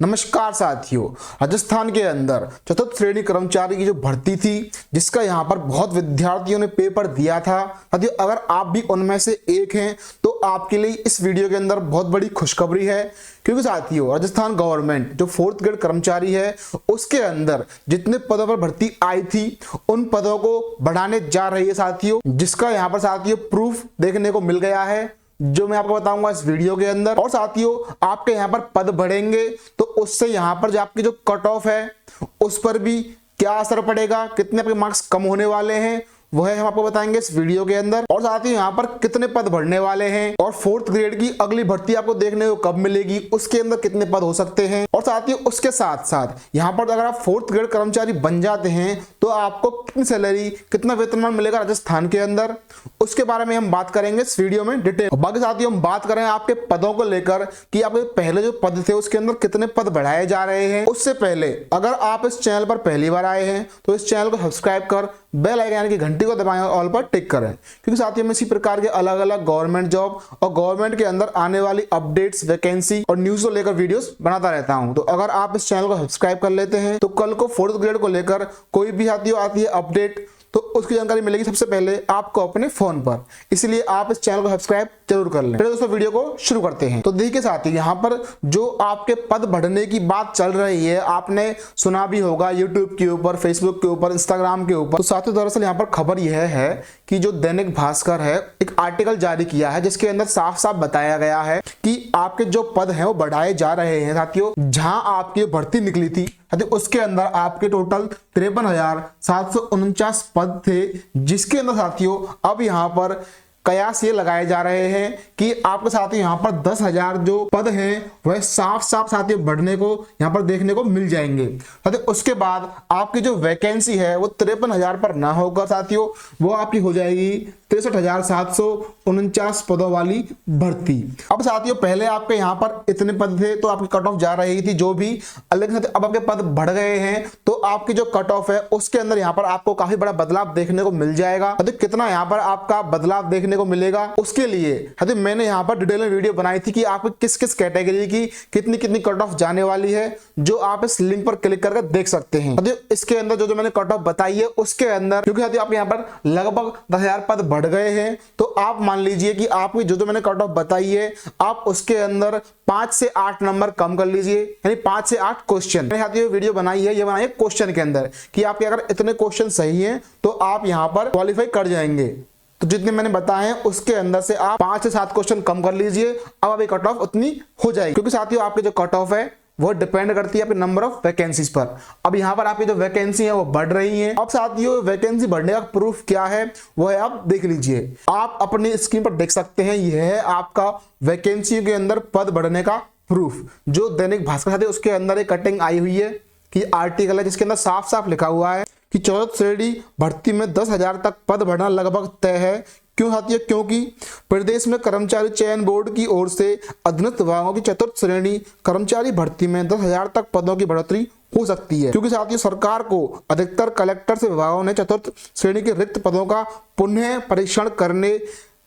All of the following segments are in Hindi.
नमस्कार साथियों। राजस्थान के अंदर चतुर्थ श्रेणी कर्मचारी की जो भर्ती थी, जिसका यहाँ पर बहुत विद्यार्थियों ने पेपर दिया था। साथियों, अगर आप भी उनमें से एक हैं तो आपके लिए इस वीडियो के अंदर बहुत बड़ी खुशखबरी है, क्योंकि साथियों राजस्थान गवर्नमेंट जो 4th ग्रेड कर्मचारी है उसके अंदर जितने पदों पर भर्ती आई थी उन पदों को बढ़ाने जा रही है साथियों, जिसका यहाँ पर साथियों प्रूफ देखने को मिल गया है, जो मैं आपको बताऊंगा इस वीडियो के अंदर। और साथियों आपके यहाँ पर पद बढ़ेंगे तो उससे यहाँ पर जो आपकी जो कट ऑफ है उस पर भी क्या असर पड़ेगा, कितने आपके मार्क्स कम होने वाले हैं, वह हम आपको बताएंगे इस वीडियो के अंदर। और साथ ही यहाँ पर कितने पद बढ़ने वाले हैं और 4th ग्रेड की अगली भर्ती आपको देखने को कब मिलेगी, उसके अंदर कितने पद हो सकते हैं। और साथ ही उसके साथ साथ यहाँ पर अगर आप 4th ग्रेड कर्मचारी बन जाते हैं तो आपको कितनी सैलरी, कितना वेतनमान मिलेगा राजस्थान के अंदर, उसके बारे में हम बात करेंगे इस वीडियो में डिटेल। बाकी साथियों हम बात करें आपके पदों को लेकर कि आपके पहले जो पद थे उसके अंदर कितने पद बढ़ाए जा रहे हैं। उससे पहले अगर आप इस चैनल पर पहली बार आए हैं तो इस चैनल को सब्सक्राइब कर बेल आइकन यानी कि घंटी को दबाएं और ऑल पर टिक करें, क्योंकि साथियों में इसी प्रकार के अलग अलग गवर्नमेंट जॉब और गवर्नमेंट के अंदर आने वाली अपडेट्स, वैकेंसी और न्यूज को लेकर वीडियोस बनाता रहता हूं। तो अगर आप इस चैनल को सब्सक्राइब कर लेते हैं तो कल को 4th ग्रेड को लेकर कोई भी साथियों आती है अपडेट तो उसकी जानकारी मिलेगी सबसे पहले आपको अपने फोन पर, इसलिए आप इस चैनल को सब्सक्राइब जरूर कर लें। दोस्तों वीडियो को शुरू करते हैं। तो देखिए साथियों यहाँ पर जो आपके पद बढ़ने की बात चल रही है, आपने सुना भी होगा यूट्यूब के ऊपर, फेसबुक के ऊपर, इंस्टाग्राम के ऊपर। तो साथियों दरअसल यहाँ पर खबर यह है कि जो दैनिक भास्कर है एक आर्टिकल जारी किया है जिसके अंदर साफ साफ बताया गया है कि आपके जो पद हैं वो बढ़ाए जा रहे हैं। साथियों जहां आपकी भर्ती निकली थी उसके अंदर आपके टोटल 53,749 पद थे, जिसके अंदर साथियों अब यहाँ पर कयास ये लगाए जा रहे हैं कि आपके साथियों यहाँ पर 10,000 जो पद हैं वह साफ साफ साथियों बढ़ने को यहाँ पर देखने को मिल जाएंगे। साथियों उसके बाद आपकी जो वैकेंसी है वो 53,000 पर ना होकर साथियों वो आपकी हो जाएगी 63,749 पदों वाली भर्ती। अब साथियों पहले आपके यहाँ पर इतने पद थे तो आपकी कट ऑफ जा रही थी जो भी, लेकिन अब आपके पद बढ़ गए हैं तो आपकी जो कट ऑफ है उसके अंदर यहाँ पर आपको काफी बड़ा बदलाव देखने को मिल जाएगा। कितना यहाँ पर आपका बदलाव देखने को मिलेगा उसके लिए मैंने यहाँ पर डिटेल में वीडियो बनाई थी कि आपको किस किस कैटेगरी की कितनी कितनी कट ऑफ जाने वाली है, जो आप इस लिंक पर क्लिक करके देख सकते हैं। इसके अंदर जो मैंने कट ऑफ बताई है उसके अंदर, क्योंकि आप यहाँ पर लगभग 10,000 पद बढ़ गए हैं तो आप मान लीजिए कि आपकी जो मैंने कट ऑफ बताई है आप उसके अंदर 5 से 8 नंबर कम कर लीजिए, यानी 5 से 8 क्वेश्चन। मैंने साथियों वीडियो बनाई है, ये बनाई है क्वेश्चन के अंदर कि आपके अगर इतने क्वेश्चन सही हैं तो आप यहाँ पर क्वालिफाई कर जाएंगे। तो जितने मैंने बताए हैं उसके अंदर से आप 5 से 7 क्वेश्चन कम कर लीजिए, अब अभी कट ऑफ उतनी हो जाएगी। क्योंकि साथियों आपके जो कट ऑफ है वो डिपेंड करती है आपके नंबर ऑफ वैकेंसीज पर। अब यहाँ पर आपकी जो वैकेंसी है वो बढ़ रही है। अब साथियों वैकेंसी बढ़ने का प्रूफ क्या है वो है, आप देख लीजिए, आप अपनी स्क्रीन पर देख सकते हैं, यह है आपका वैकेंसी के अंदर पद बढ़ने का प्रूफ। जो दैनिक भास्कर साथियों उसके अंदर एक कटिंग आई हुई है कि आर्टिकल है जिसके अंदर साफ साफ लिखा हुआ है कि 4th श्रेणी भर्ती में 10,000 तक पद बढ़ना लगभग तय है। क्यों साथियों? क्योंकि प्रदेश में कर्मचारी चयन बोर्ड की ओर से अधीनस्थ विभागों की 4th श्रेणी कर्मचारी भर्ती में 10,000 तक पदों की बढ़ोतरी हो सकती है। क्योंकि साथियों सरकार को अधिकतर कलेक्टर से विभागों ने 4th श्रेणी के रिक्त पदों का पुनः परीक्षण करने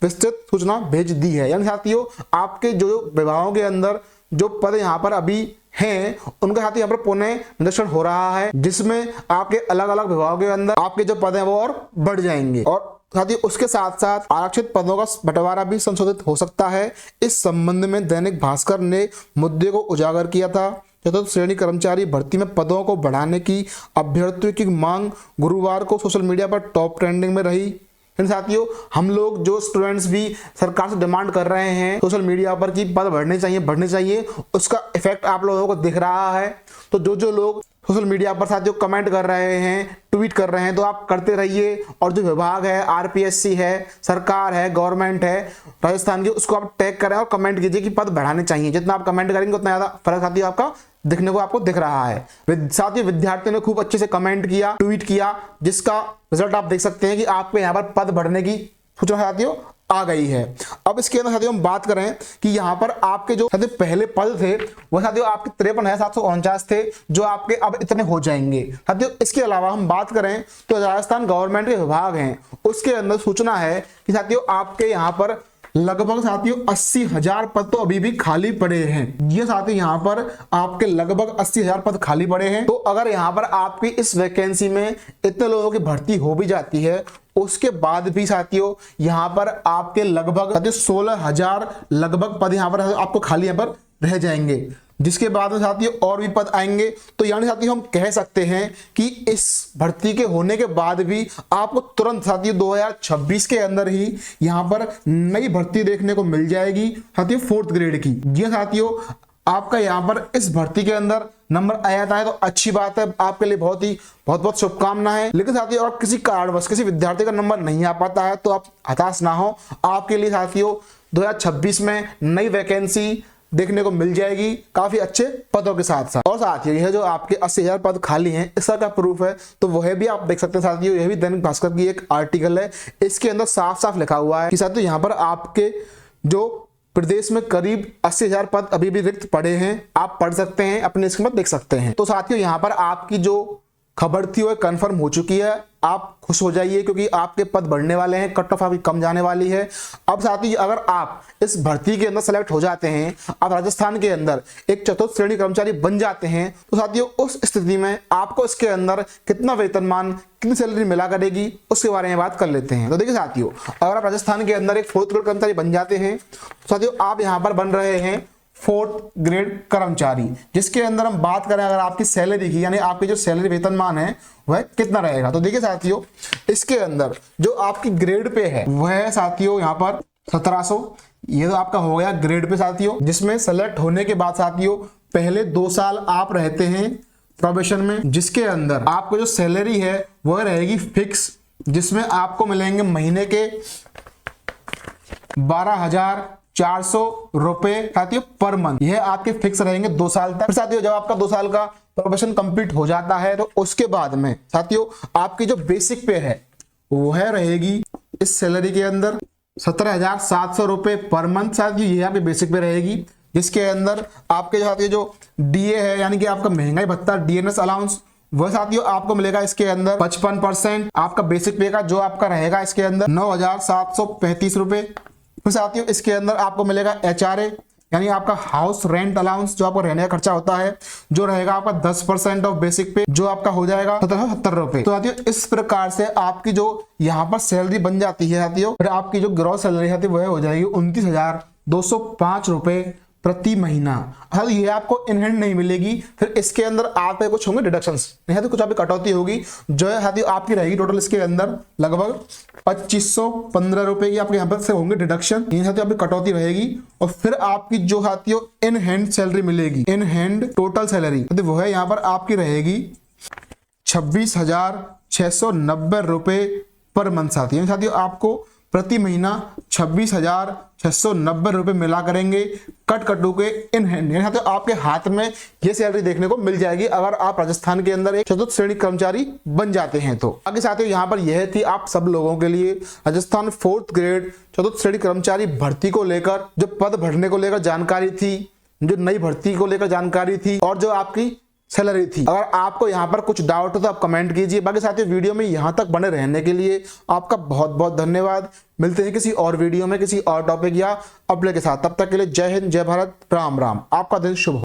विस्तृत सूचना भेज दी है। यानी साथियों आपके जो विभागों के अंदर जो पद यहाँ पर अभी हैं उनके साथ यहाँ पर पुनः निरीक्षण हो रहा है, जिसमें आपके अलग अलग विभागों के अंदर आपके जो पद हैं वो और बढ़ जाएंगे। और साथ ही उसके साथ साथ आरक्षित पदों का बंटवारा भी संशोधित हो सकता है। इस संबंध में दैनिक भास्कर ने मुद्दे को उजागर किया था। 4th श्रेणी कर्मचारी भर्ती में पदों को बढ़ाने की अभ्यर्थियों की मांग गुरुवार को सोशल मीडिया पर टॉप ट्रेंडिंग में रही। साथियों हम लोग जो स्टूडेंट्स भी सरकार से डिमांड कर रहे हैं सोशल मीडिया पर कि पद बढ़ने चाहिए, उसका इफेक्ट आप लोगों को दिख रहा है। तो जो लोग सोशल मीडिया पर साथियों कमेंट कर रहे हैं, ट्वीट कर रहे हैं, तो आप करते रहिए। और जो विभाग है, आरपीएससी है, सरकार है, गवर्नमेंट है राजस्थान की, उसको आप टैग करें और कमेंट कीजिए कि पद बढ़ाने चाहिए। जितना आप कमेंट करेंगे उतना ज्यादा फर्क साथियों आपका दिखने को आपको दिख रहा है। साथियों विद्यार्थियों ने खूब अच्छे से कमेंट किया, ट्वीट किया, जिसका रिजल्ट आप देख सकते हैं कि आपके यहाँ पर पद बढ़ने की सूचना साथियों आ गई है। अब इसके अंदर साथियों हम बात करें कि यहाँ पर आपके जो साथियों पहले पद थे वो साथियों आपके 53,749 थे, जो आपके अब इतने हो जाएंगे। साथियों इसके अलावा हम बात करें तो राजस्थान गवर्नमेंट के विभाग हैं उसके अंदर सूचना है कि साथियों आपके यहाँ पर लगभग साथियों 80,000 पद तो अभी भी खाली पड़े हैं। ये साथियों यहाँ पर आपके लगभग 80,000 पद खाली पड़े हैं। तो अगर यहाँ पर आपकी इस वैकेंसी में इतने लोगों की भर्ती हो भी जाती है, उसके बाद भी साथियों यहाँ पर आपके लगभग 16,000 लगभग पद यहाँ पर आपको खाली यहाँ पर रह जाएंगे, जिसके बाद में साथियों और भी पद आएंगे। तो यानी साथियों हम कह सकते हैं कि इस भर्ती के होने के बाद भी आपको तुरंत साथियों 2026 के अंदर ही यहाँ पर नई भर्ती देखने को मिल जाएगी साथियों 4th ग्रेड की। जी साथियों, आपका यहाँ पर इस भर्ती के अंदर नंबर आ जाता है तो अच्छी बात है, आपके लिए बहुत शुभकामनाएं। लेकिन साथियों अगर किसी कारणवश किसी विद्यार्थी का नंबर नहीं आ पाता है तो आप हताश ना हो, आपके लिए साथियों 2026 में नई वैकेंसी देखने को मिल जाएगी काफी अच्छे पदों के साथ साथ। और साथियों यह जो आपके 80,000 पद खाली हैं, इसका क्या प्रूफ है तो वह भी आप देख सकते हैं साथियों। यह भी दैनिक भास्कर की एक आर्टिकल है, इसके अंदर साफ साफ लिखा हुआ है कि साथियों यहाँ पर आपके जो प्रदेश में करीब 80,000 पद अभी भी रिक्त पड़े हैं। आप पढ़ सकते हैं, अपने स्क्रीन पर देख सकते हैं। तो साथियों यहाँ पर आपकी जो खबर थी वो कंफर्म हो चुकी है, आप खुश हो जाइए क्योंकि आपके पद बढ़ने वाले हैं, कट ऑफ आपकी कम जाने वाली है। अब साथियों अगर आप इस भर्ती के अंदर सेलेक्ट हो जाते हैं, आप राजस्थान के अंदर एक चतुर्थ श्रेणी कर्मचारी बन जाते हैं, तो साथियों उस स्थिति में आपको इसके अंदर कितना वेतनमान, कितनी सैलरी मिला करेगी उसके बारे में बात कर लेते हैं। तो देखिए साथियों, अगर आप राजस्थान के अंदर एक 4th ग्रेड कर्मचारी बन जाते हैं तो साथियों आप यहाँ पर बन रहे हैं 4th ग्रेड कर्मचारी, जिसके अंदर हम बात करें अगर आपकी सैलरी की, यानी आपकी जो सैलरी वेतनमान है वह कितना रहेगा। तो देखिए साथियों, इसके अंदर जो आपकी ग्रेड पे है वह है साथियों यहाँ पर 1700। ये तो आपका हो गया ग्रेड पे साथियों, जिसमें सेलेक्ट होने के बाद साथियों पहले 2 साल आप रहते हैं प्रोबेशन में, जिसके अंदर आपको जो सैलरी है वह रहेगी फिक्स, जिसमें आपको मिलेंगे महीने के 12,400 रुपए साथियों पर मंथ। यह आपके फिक्स रहेंगे 2 साल तक। फिर साथियों जब आपका 2 साल का प्रोबेशन कंप्लीट हो जाता है तो उसके बाद में साथियों आपकी जो बेसिक पे है वह रहेगी इस सैलरी के अंदर 17,700 रुपए पर मंथ साथियों। यह आपकी बेसिक पे रहेगी, जिसके अंदर आपके साथियों जो डीए है यानी कि आपका महंगाई भत्ता डीएनएस अलाउंस वह साथियों आपको मिलेगा इसके अंदर 55% आपका बेसिक पे का, जो आपका रहेगा इसके अंदर 9,735 रुपए। फिर साथियों इसके अंदर आपको मिलेगा एचआरए यानी आपका हाउस रेंट अलाउंस, जो आपको रहने का खर्चा होता है, जो रहेगा आपका 10% ऑफ बेसिक पे, जो आपका हो जाएगा 1770 रुपए। तो साथियों इस प्रकार से आपकी जो यहाँ पर सैलरी बन जाती है साथियों, फिर आपकी जो ग्रॉस सैलरी है वह हो जाएगी 29,205 रुपए प्रति महीना। हाँ, ये आपको इन हैंड नहीं मिलेगी, फिर इसके अंदर आपके कुछ होंगे डिडक्शंस, नहीं तो कुछ आपकी कटौती होगी, जो है साथियों आपकी रहेगी टोटल इसके अंदर लगभग 2515 रुपए की आपके यहाँ पर से होंगे डिडक्शन। ये साथियों आपकी कटौती रहेगी। और फिर आपकी जो साथियों इन हैंड सैलरी मिलेगी, इन हैंड टोटल सैलरी वो है यहाँ पर आपकी रहेगी 26,690 रुपए पर मंथ साथियों। साथियों आपको प्रति महीना 26,690 रुपए मिला करेंगे कटू के इन हैंड, यानी साथियों आपके हाथ में ये सैलरी देखने को मिल जाएगी अगर आप राजस्थान के अंदर एक चतुर्थ श्रेणी कर्मचारी बन जाते हैं तो। आगे साथियों यहाँ पर यह थी आप सब लोगों के लिए राजस्थान 4th ग्रेड चतुर्थ श्रेणी कर्मचारी भर्ती को लेकर जो पद भरने को लेकर जानकारी थी, जो नई भर्ती को लेकर जानकारी थी और जो आपकी सैलरी थी। अगर आपको यहाँ पर कुछ डाउट हो तो आप कमेंट कीजिए। बाकी साथियों वीडियो में यहाँ तक बने रहने के लिए आपका बहुत बहुत धन्यवाद। मिलते हैं किसी और वीडियो में किसी और टॉपिक या अपडेट के साथ, तब तक के लिए जय हिंद, जय भारत, राम राम। आपका दिन शुभ हो।